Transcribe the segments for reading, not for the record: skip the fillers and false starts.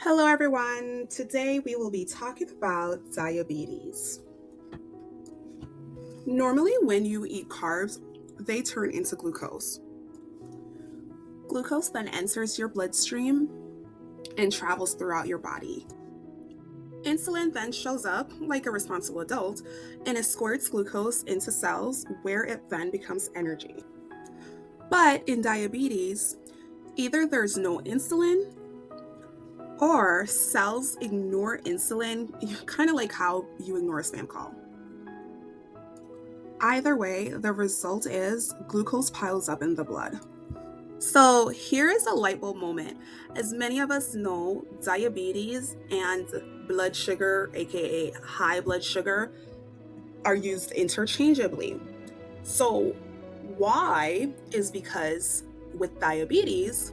Hello, everyone. Today we will be talking about diabetes. Normally, when you eat carbs, they turn into glucose. Glucose then enters your bloodstream and travels throughout your body. Insulin then shows up like a responsible adult and it squirts glucose into cells where it then becomes energy. But in diabetes, either there's no insulin or cells ignore insulin, kind of like how you ignore a spam call. Either way, the result is glucose piles up in the blood. So here is a light bulb moment. As many of us know, diabetes and blood sugar, aka high blood sugar, are used interchangeably. So why is because with diabetes,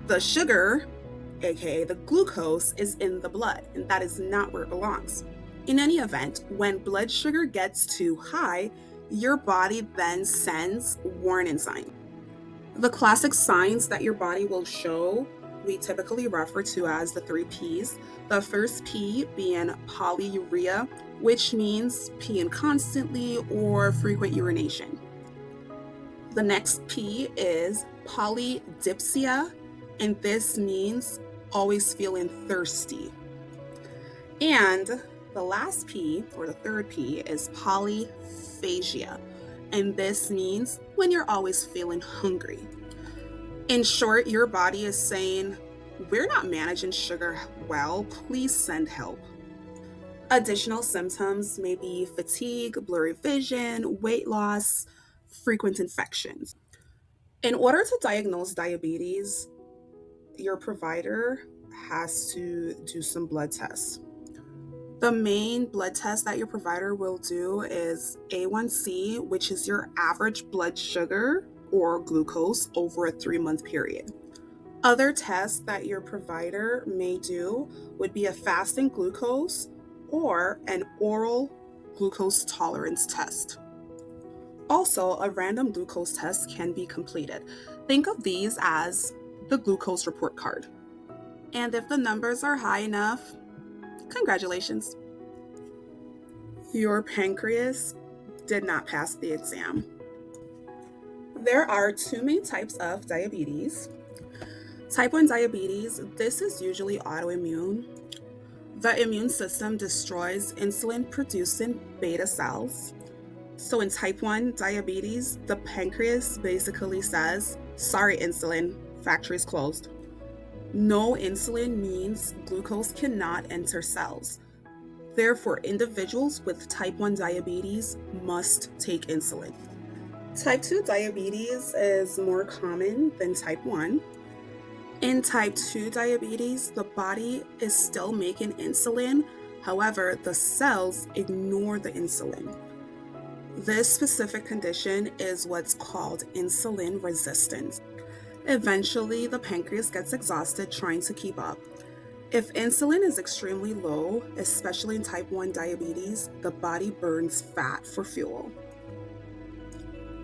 the sugar, aka the glucose, is in the blood, and that is not where it belongs. In any event, when blood sugar gets too high, your body then sends warning signs. The classic signs that your body will show, we typically refer to as the 3Ps. The first P being polyuria, which means peeing constantly or frequent urination. The next P is polydipsia, and this means always feeling thirsty. And the last P, or the third P, is polyphagia, and this means when you're always feeling hungry. In short, your body is saying, we're not managing sugar well, please send help. Additional symptoms may be fatigue, blurry vision, weight loss, frequent infections. In order to diagnose diabetes, your provider has to do some blood tests. The main blood test that your provider will do is A1C, which is your average blood sugar or glucose over a 3-month period. Other tests that your provider may do would be a fasting glucose or an oral glucose tolerance test. Also, a random glucose test can be completed. Think of these as the glucose report card. And if the numbers are high enough, congratulations. Your pancreas did not pass the exam. There are two main types of diabetes. Type 1 diabetes, this is usually autoimmune. The immune system destroys insulin-producing beta cells. So in type 1 diabetes, the pancreas basically says, sorry insulin, factory's closed. No insulin means glucose cannot enter cells. Therefore, individuals with type 1 diabetes must take insulin. Type 2 diabetes is more common than type 1. In type 2 diabetes, the body is still making insulin. However, the cells ignore the insulin. This specific condition is what's called insulin resistance. Eventually, the pancreas gets exhausted trying to keep up. If insulin is extremely low, especially in type 1 diabetes, the body burns fat for fuel.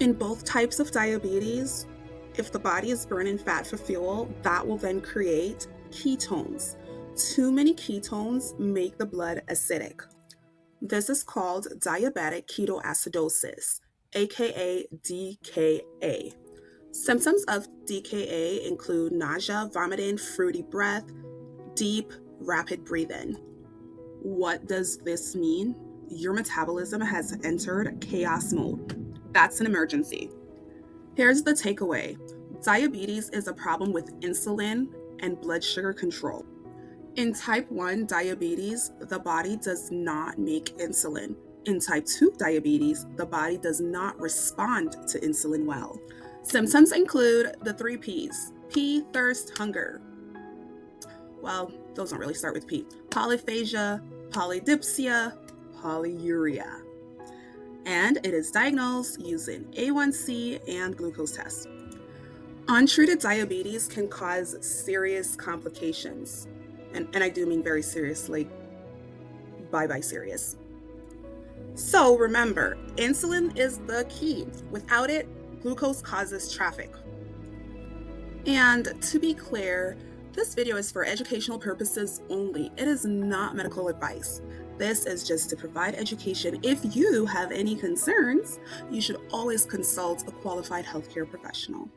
In both types of diabetes, if the body is burning fat for fuel, that will then create ketones. Too many ketones make the blood acidic. This is called diabetic ketoacidosis, aka DKA. Symptoms of DKA include nausea, vomiting, fruity breath, deep, rapid breathing. What does this mean? Your metabolism has entered chaos mode. That's an emergency. Here's the takeaway. Diabetes is a problem with insulin and blood sugar control. In type 1 diabetes, the body does not make insulin. In type 2 diabetes, the body does not respond to insulin well. Symptoms include the 3 Ps: pee, thirst, hunger. Well, those don't really start with P. Polyphagia, polydipsia, polyuria. And it is diagnosed using A1C and glucose tests. Untreated diabetes can cause serious complications. And I do mean very serious, like bye-bye serious. So remember, insulin is the key. Without it, glucose causes traffic. And to be clear, This video is for educational purposes only. It is not medical advice. This is just to provide education. If you have any concerns, you should always consult a qualified healthcare professional.